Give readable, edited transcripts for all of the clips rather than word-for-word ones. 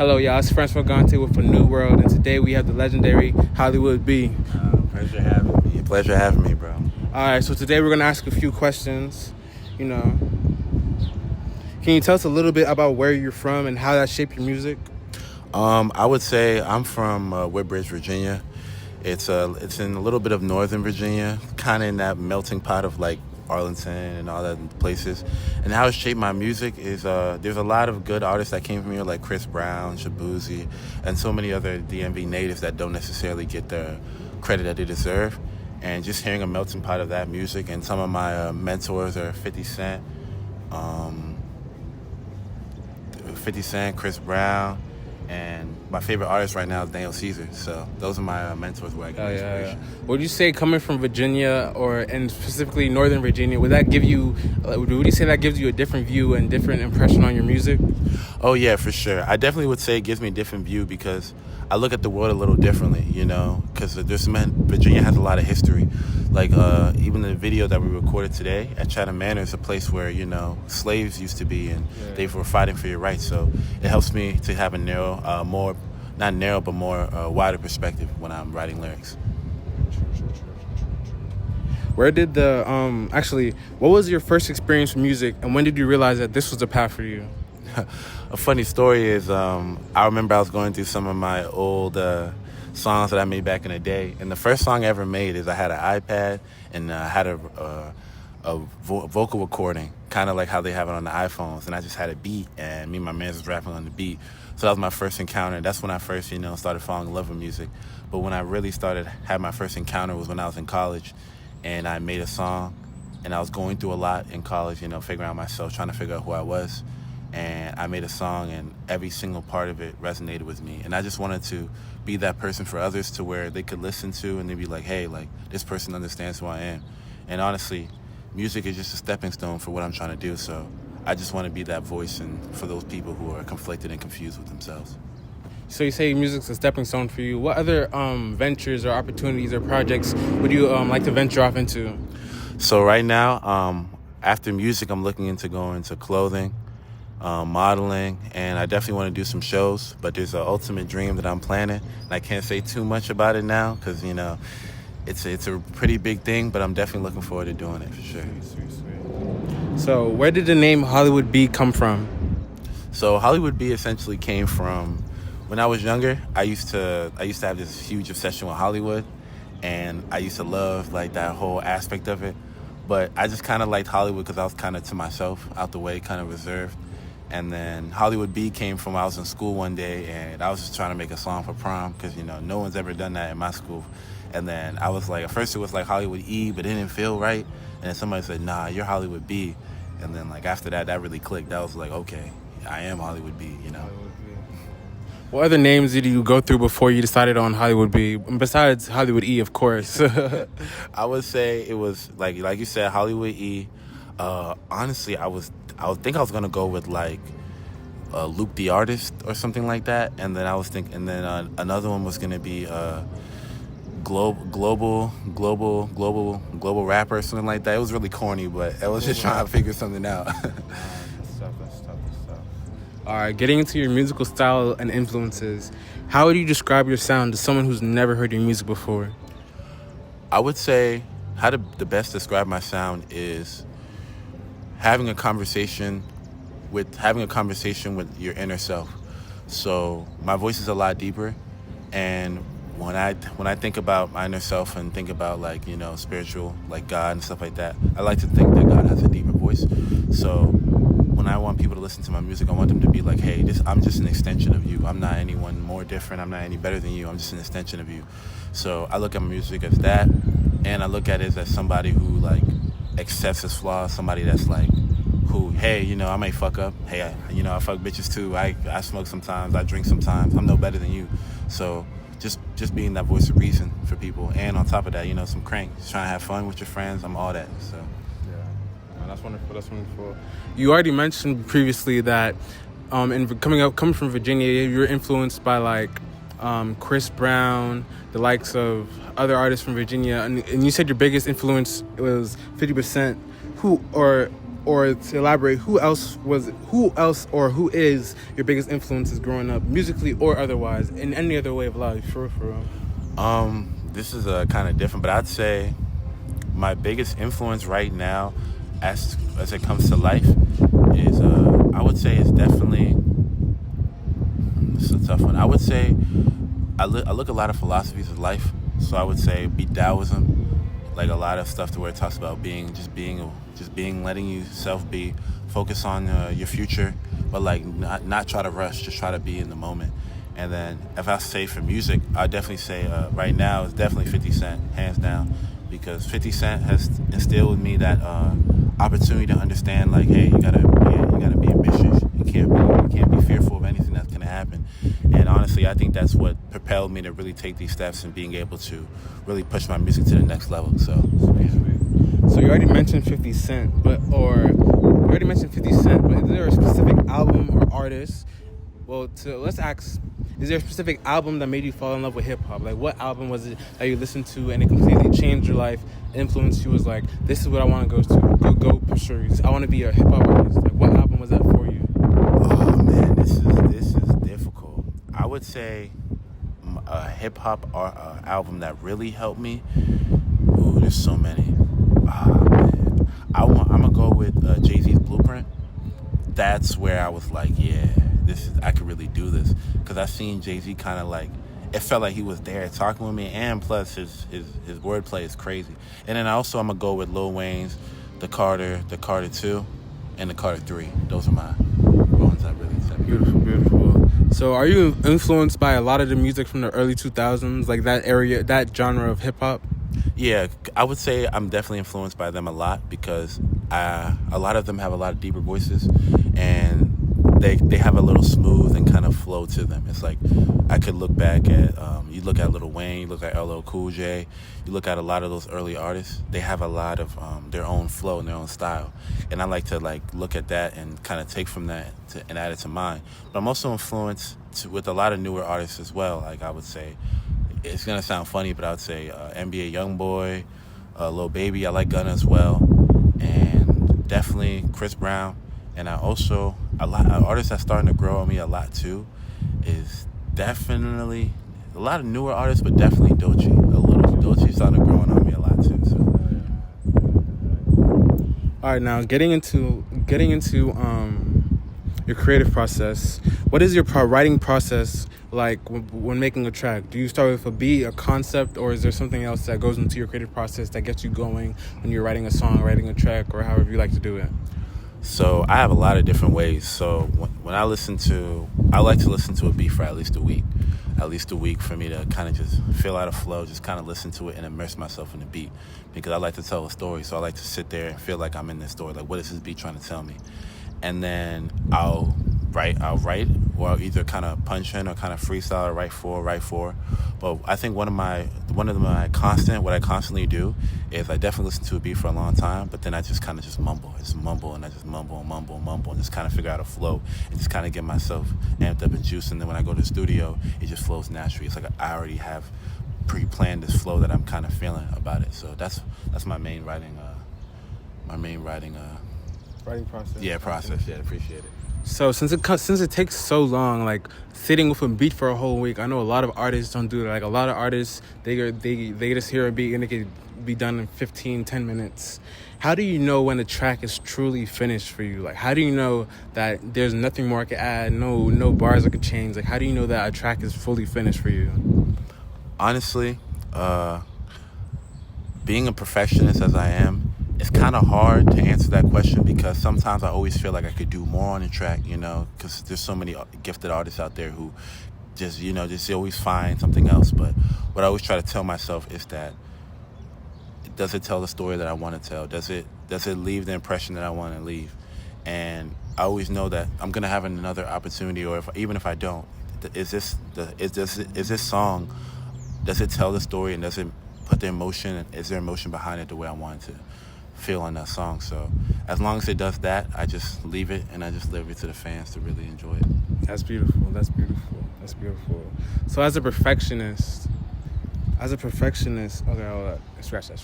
Hello, y'all. It's François Ngante with A New World, and today we have the legendary HollywoodB. Pleasure having me, bro. All right, so today we're going to ask a few questions. Can you tell us a little bit about where you're from and how that shaped your music? I would say I'm from Woodbridge, Virginia. It's in a little bit of Northern Virginia, kind of in that melting pot of like Arlington and all that places. And how it shaped my music is there's a lot of good artists that came from here, like Chris Brown, Shabuzi, and so many other DMV natives that don't necessarily get the credit that they deserve. And just hearing a melting pot of that music, and some of my mentors are 50 Cent, Chris Brown, and my favorite artist right now is Daniel Caesar. So those are my mentors where I get inspiration. Yeah. Would you say coming from Virginia, and specifically Northern Virginia, would you say that gives you a different view and different impression on your music? Oh yeah, for sure. I definitely would say it gives me a different view because I look at the world a little differently, because Virginia has a lot of history. Like even the video that we recorded today at Chatham Manor is a place where, slaves used to be, and they were fighting for your rights. So it helps me to have a more wider perspective when I'm writing lyrics. Where did what was your first experience with music, and when did you realize that this was the path for you? A funny story is I remember I was going through some of my old songs that I made back in the day, and the first song I ever made is I had an iPad and I had a vocal recording, kind of like how they have it on the iPhones, and I just had a beat, and me and my man was rapping on the beat. So that was my first encounter. That's when I first, started falling in love with music. But when I really had my first encounter was when I was in college, and I made a song, and I was going through a lot in college, figuring out myself, trying to figure out who I was. And I made a song, and every single part of it resonated with me. And I just wanted to be that person for others, to where they could listen to and they'd be like, hey, like, this person understands who I am. And honestly, music is just a stepping stone for what I'm trying to do. So I just want to be that voice and for those people who are conflicted and confused with themselves. So you say music's a stepping stone for you. What other ventures or opportunities or projects would you like to venture off into? So right now, after music, I'm looking into going into clothing, modeling, and I definitely want to do some shows. But there's an ultimate dream that I'm planning, and I can't say too much about it now because it's a pretty big thing. But I'm definitely looking forward to doing it for sure. Sweet. So where did the name HollywoodB come from? So HollywoodB essentially came from when I was younger. I used to have this huge obsession with Hollywood, and I used to love like that whole aspect of it. But I just kind of liked Hollywood because I was kind of to myself, out the way, kind of reserved. And then HollywoodB came from I was in school one day, and I was just trying to make a song for prom because, no one's ever done that in my school. And then I was like, at first it was like HollywoodE, but it didn't feel right. And then somebody said, nah, you're HollywoodB. And then like after that really clicked. That was like, okay, I am HollywoodB, What other names did you go through before you decided on HollywoodB, besides HollywoodE, of course? I would say it was like you said, HollywoodE. Honestly, I think I was gonna go with like Luke the Artist or something like that, and then I was thinking, and then another one was gonna be global rapper or something like that. It was really corny, but I was just trying to figure something out. That's tough. All right, getting into your musical style and influences, how would you describe your sound to someone who's never heard your music before? I would say the best describe my sound is having a conversation with your inner self. So my voice is a lot deeper, and when I think about my inner self and think about like spiritual, like God and stuff like that, I like to think that God has a deeper voice. So when I want people to listen to my music, I want them to be like, hey, I'm just an extension of you. I'm not anyone more different. I'm not any better than you. I'm just an extension of you. So I look at my music as that, and I look at it as somebody who like accepts his flaws, somebody that's like, who, hey, I may fuck up. Hey, I fuck bitches too. I smoke sometimes. I drink sometimes. I'm no better than you. So just being that voice of reason for people, and on top of that, some crank, just trying to have fun with your friends. I'm all that. So yeah, that's wonderful. You already mentioned previously that coming from Virginia, you're influenced by like Chris Brown, the likes of other artists from Virginia, and you said your biggest influence was 50%. or to elaborate, who else or who is your biggest influences growing up, musically or otherwise, in any other way of life, for real? This is kind of different, but I'd say my biggest influence right now, as it comes to life, is I would say it's definitely. This is a tough one. I would say I look a lot of philosophies of life. So I would say be Taoism, like a lot of stuff to where it talks about being, letting yourself be, focus on your future, but like not try to rush, just try to be in the moment. And then if I say for music, I definitely say right now it's definitely 50 Cent, hands down, because 50 Cent has instilled in me that opportunity to understand, like, hey, you gotta be ambitious. You can't be fearful of anything that's gonna happen. And honestly, I think that's what propelled me to really take these steps and being able to really push my music to the next level. So, yeah. So you already mentioned 50 Cent, but is there a specific album or artist? Well, let's ask, is there a specific album that made you fall in love with hip hop? Like, what album was it that you listened to and it completely changed your life, influenced you? Was like, this is what I want to go pursue. I want to be a hip hop artist. Like, what album was that for you? Oh man, this is difficult. I would say a hip hop album that really helped me. Ooh, there's so many. Man, I'm gonna go with Jay-Z's Blueprint. That's where I was like, yeah, I could really do this, because I seen Jay-Z kind of like, it felt like he was there talking with me, and plus his wordplay is crazy. And then I'm gonna go with Lil Wayne's the Carter 2, and the Carter 3. Those are my ones that really set me. Beautiful. So are you influenced by a lot of the music from the early 2000s, like that area, that genre of hip hop? Yeah, I would say I'm definitely influenced by them a lot, because a lot of them have a lot of deeper voices, and they have a little smooth and kind of flow to them. It's like I could look back at you look at Lil Wayne, you look at LL Cool J, you look at a lot of those early artists. They have a lot of their own flow and their own style, and I like to look at that and kind of take from that and add it to mine. But I'm also influenced with a lot of newer artists as well. Like I would say, it's gonna sound funny, but I would say NBA YoungBoy, Lil Baby. I like Gunna as well, and definitely Chris Brown. And I also, a lot of artists that's starting to grow on me a lot too is definitely a lot of newer artists, but definitely Doechii. A little Doechii starting to grow on me a lot too. So. All right, now getting into your creative process. What is your writing process like when making a track? Do you start with a beat, a concept, or is there something else that goes into your creative process that gets you going when you're writing a song, writing a track, or however you like to do it? So I have a lot of different ways. So when I like to listen to a beat for at least a week for me to kind of just feel out of flow, just kind of listen to it and immerse myself in the beat, because I like to tell a story. So I like to sit there and feel like I'm in this story. Like, what is this beat trying to tell me? And then I'll write, or I'll either kind of punch in or kind of freestyle or write for. But I think what I constantly do is I definitely listen to a beat for a long time, but then I just kind of just mumble, and I just mumble and just kind of figure out a flow and just kind of get myself amped up and juiced. And then when I go to the studio, it just flows naturally. It's like I already have pre-planned this flow that I'm kind of feeling about it. So that's my main writing process. Yeah, process. Yeah, appreciate it. So since it takes so long, like sitting with a beat for a whole week, I know a lot of artists don't do that. Like a lot of artists, they just hear a beat and it could be done in 10 minutes. How do you know when a track is truly finished for you? Like, how do you know that there's nothing more I could add, no bars I could change? Like, how do you know that a track is fully finished for you? Honestly, being a perfectionist as I am, it's kind of hard to answer that question, because sometimes I always feel like I could do more on the track, because there's so many gifted artists out there who just always find something else. But what I always try to tell myself is that, does it tell the story that I want to tell? Does it leave the impression that I want to leave? And I always know that I'm gonna have another opportunity, or even if I don't, is this song, does it tell the story, and does it put the emotion? Is there emotion behind it the way I want it to feel on that song? So as long as it does that, I just leave it, and I just leave it to the fans to really enjoy it. That's beautiful. So as a perfectionist, okay, hold up. Scratch that.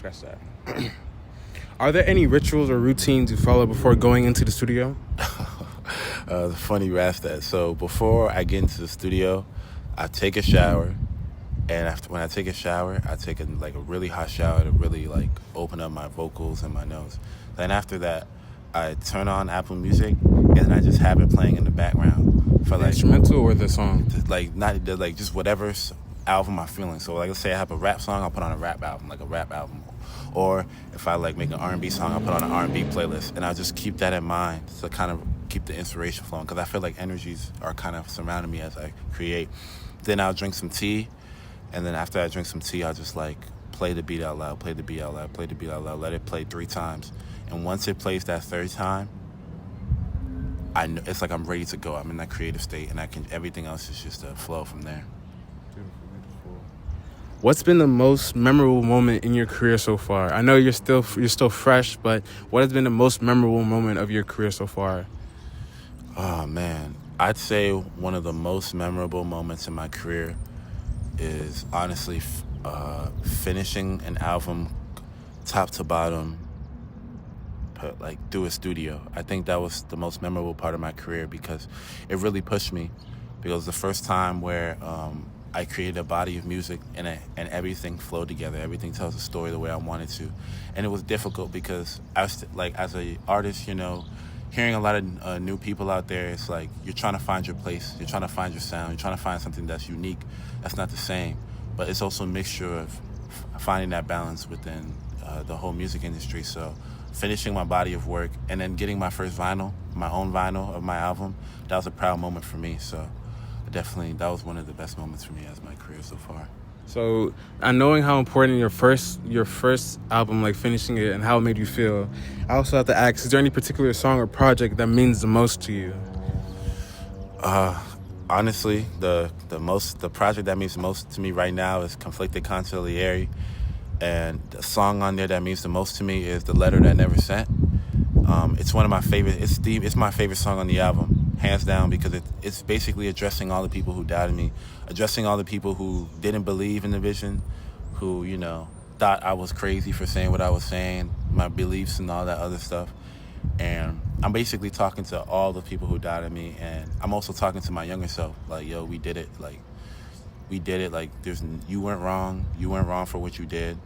Are there any rituals or routines you follow before going into the studio? Funny you asked that. So before I get into the studio, I take a shower, and when I take a shower, I take a really hot shower to really open up my vocals and my nose. Then after that, I turn on Apple Music, and then I just have it playing in the background for The instrumental or the song? Just whatever album I'm feeling. So let's say I have a rap song, I'll put on a rap album, or if I make an R&B song, I'll put on an R&B playlist, and I'll just keep that in mind to kind of keep the inspiration flowing, because I feel like energies are kind of surrounding me as I create. Then I'll drink some tea, and then after I drink some tea, I'll just play the beat out loud, play the beat out loud, play the beat out loud, let it play 3 times. And once it plays that 3rd time, I know it's I'm ready to go. I'm in that creative state, and everything else is just a flow from there. What's been the most memorable moment in your career so far? I know you're still fresh, but what has been the most memorable moment of your career so far? Oh man, I'd say one of the most memorable moments in my career is honestly finishing an album top to bottom, through a studio. I think that was the most memorable part of my career, because it really pushed me, because it was the first time where I created a body of music and everything flowed together. Everything tells a story the way I wanted to. And it was difficult because I was as an artist, hearing a lot of new people out there, it's you're trying to find your place, you're trying to find your sound, you're trying to find something that's unique, that's not the same. But it's also a mixture of finding that balance within the whole music industry. So finishing my body of work and then getting my first vinyl, my own vinyl of my album, that was a proud moment for me. So definitely, that was one of the best moments for me as my career so far. So, and knowing how important your first album, finishing it, and how it made you feel, I also have to ask, is there any particular song or project that means the most to you? Honestly, the project that means the most to me right now is Conflicted Consigliere, and the song on there that means the most to me is The Letter That Never Sent. It's one of my favorite. It's my favorite song on the album, hands down, because it's basically addressing all the people who doubted me, addressing all the people who didn't believe in the vision, who thought I was crazy for saying what I was saying, my beliefs and all that other stuff. And I'm basically talking to all the people who doubted me, and I'm also talking to my younger self, yo, we did it, we did it, you weren't wrong for what you did.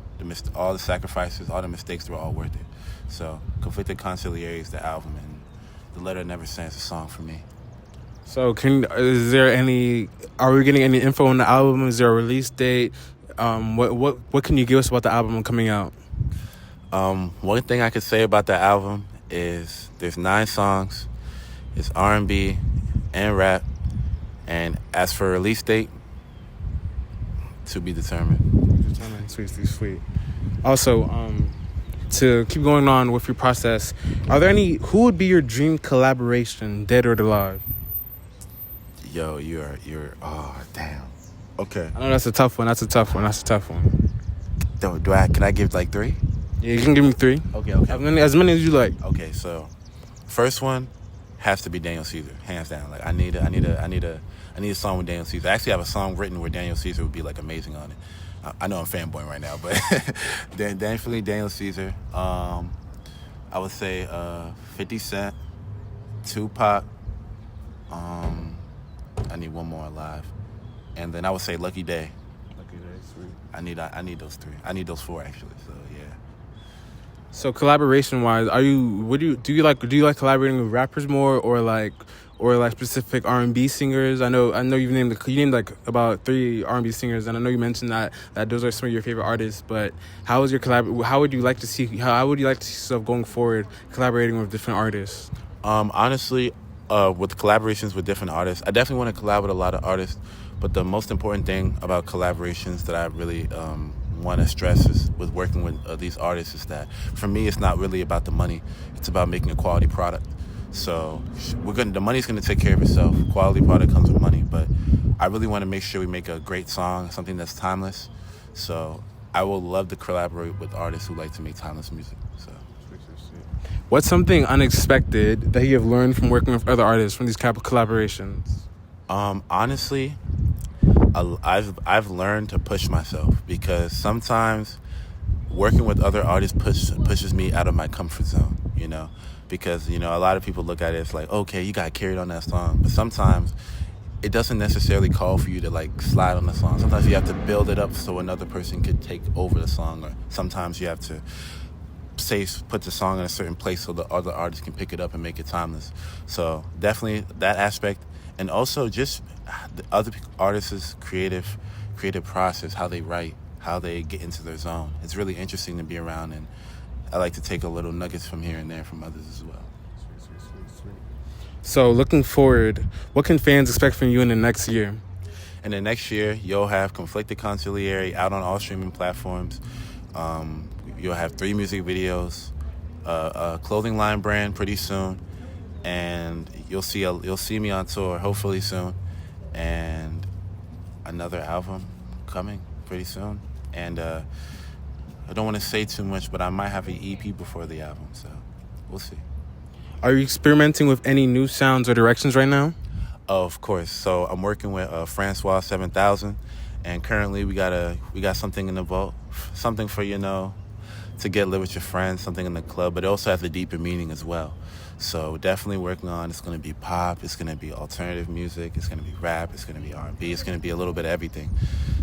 All the sacrifices, all the mistakes were all worth it. So Conflicted Consigliere is the album, and The Letter Never Sent is a song for me. So are we getting any info on the album? Is there a release date? What can you give us about the album coming out? One thing I could say about the album is there's 9 songs. It's R&B and rap. And as for release date, to be determined. Sweet. Also, to keep going on with your process, who would be your dream collaboration, dead or alive? Yo, you're oh damn. Okay. I know that's a tough one. Can I give 3? Yeah, you can give me 3. Okay. As many as you like. Okay, so first one has to be Daniel Caesar, hands down. I need a song with Daniel Caesar. I actually have a song written where Daniel Caesar would be amazing on it. I know I'm fanboying right now, but definitely Daniel Caesar. I would say 50 Cent, Tupac. I need one more alive, and then I would say Lucky Day. Lucky Day, sweet. I need those 3. I need those 4 actually. So yeah. So collaboration wise, do you like collaborating with rappers more or specific R&B singers? I know you named about 3 R&B singers, and I know you mentioned that those are some of your favorite artists. But how would you like to see yourself going forward collaborating with different artists? Honestly, with collaborations with different artists, I definitely want to collab with a lot of artists. But the most important thing about collaborations that I really want to stress is with working with these artists is that for me it's not really about the money. It's about making a quality product. So the money's going to take care of itself. Quality product comes with money, but I really want to make sure we make a great song, something that's timeless. So I will love to collaborate with artists who like to make timeless music. So what's something unexpected that you have learned from working with other artists from these type of collaborations? Honestly, I've learned to push myself, because sometimes working with other artists pushes me out of my comfort zone, because, a lot of people look at it as like, okay, you got carried on that song. But sometimes it doesn't necessarily call for you to like slide on the song. Sometimes you have to build it up so another person could take over the song, or sometimes you have to put the song in a certain place so the other artists can pick it up and make it timeless. So definitely that aspect, and also just the other artists' creative process, how they write, how they get into their zone. It's really interesting to be around, and I like to take a little nuggets from here and there from others as well. Sweet. So looking forward, what can fans expect from you in the next year? In the next year, you'll have Conflicted Conciliary out on all streaming platforms. You'll have 3 music videos, a clothing line brand pretty soon, and you'll see me on tour hopefully soon, and another album coming pretty soon. And I don't want to say too much, but I might have an EP before the album, so we'll see. Are you experimenting with any new sounds or directions right now? Of course. So I'm working with François 7000, and currently we got something in the vault, something for to get lit with your friends, something in the club, but it also has a deeper meaning as well. So definitely working on. It's going to be pop, it's going to be alternative music, it's going to be rap, it's going to be R&B, it's going to be a little bit of everything.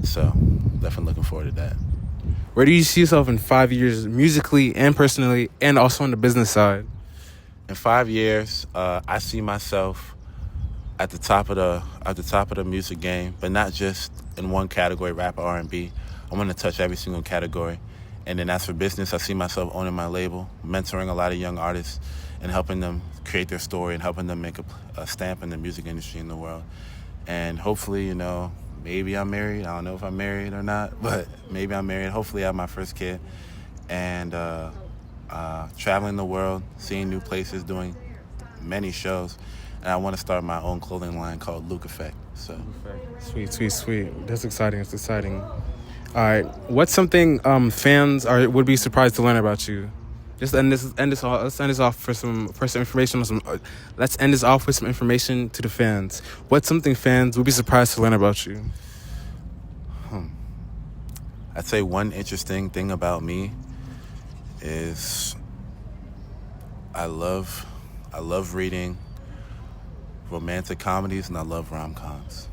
So definitely looking forward to that. Where do you see yourself in 5 years, musically and personally, and also on the business side? In 5 years, I see myself at the top of the music game, but not just in one category, rap or R&B. I want to touch every single category. And then as for business, I see myself owning my label, mentoring a lot of young artists, and helping them create their story and helping them make a stamp in the music industry in the world. And hopefully, maybe I'm married. I don't know if I'm married or not, but maybe I'm married. Hopefully I have my first kid. And traveling the world, seeing new places, doing many shows. And I want to start my own clothing line called Luke Effect. So Sweet. That's exciting. It's exciting. All right. What's something fans would be surprised to learn about you? Let's end this off with some information. Let's end this off with some information to the fans. What's something fans would be surprised to learn about you? I'd say one interesting thing about me is I love reading romantic comedies, and I love rom-coms.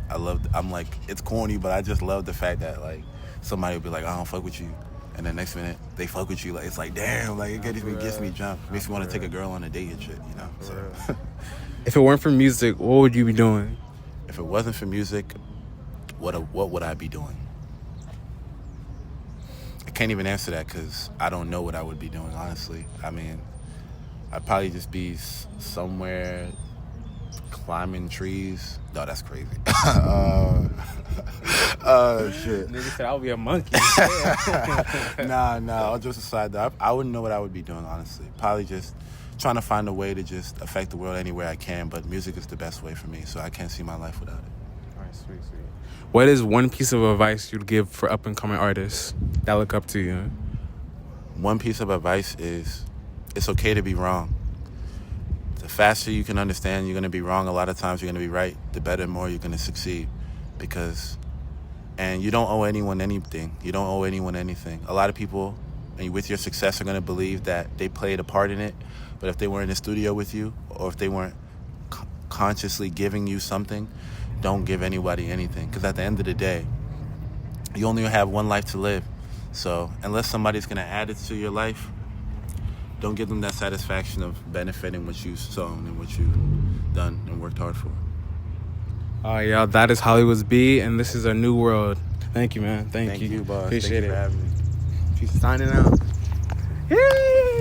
I'm like, it's corny, but I just love the fact that like somebody will be like, I don't fuck with you, and the next minute they fuck with you. Like, it's like, damn, like it gets me jumped. Makes me want to take a girl on a date and shit, So. If it weren't for music, what would you be doing? If it wasn't for music, what would I be doing? I can't even answer that because I don't know what I would be doing, honestly. I mean, I'd probably just be somewhere climbing trees. No, that's crazy. Shit. Nigga said I'll be a monkey. Nah. All jokes aside, though, I wouldn't know what I would be doing, honestly. Probably just trying to find a way to just affect the world anywhere I can, but music is the best way for me, so I can't see my life without it. All right, sweet. What is one piece of advice you'd give for up-and-coming artists that look up to you? One piece of advice is it's okay to be wrong. The faster you can understand you're going to be wrong, a lot of times you're going to be right, the better and more you're going to succeed. And you don't owe anyone anything. You don't owe anyone anything. A lot of people, with your success, are going to believe that they played a part in it, but if they weren't in the studio with you, or if they weren't consciously giving you something, don't give anybody anything. Because at the end of the day, you only have one life to live. So unless somebody's going to add it to your life, don't give them that satisfaction of benefiting what you've sown and what you've done and worked hard for. Yeah, that is HollywoodB, and this is a new world. Thank you, man. Thank you. Thank you, boss. Appreciate Thank you for having me. Peace. Signing out. Yay!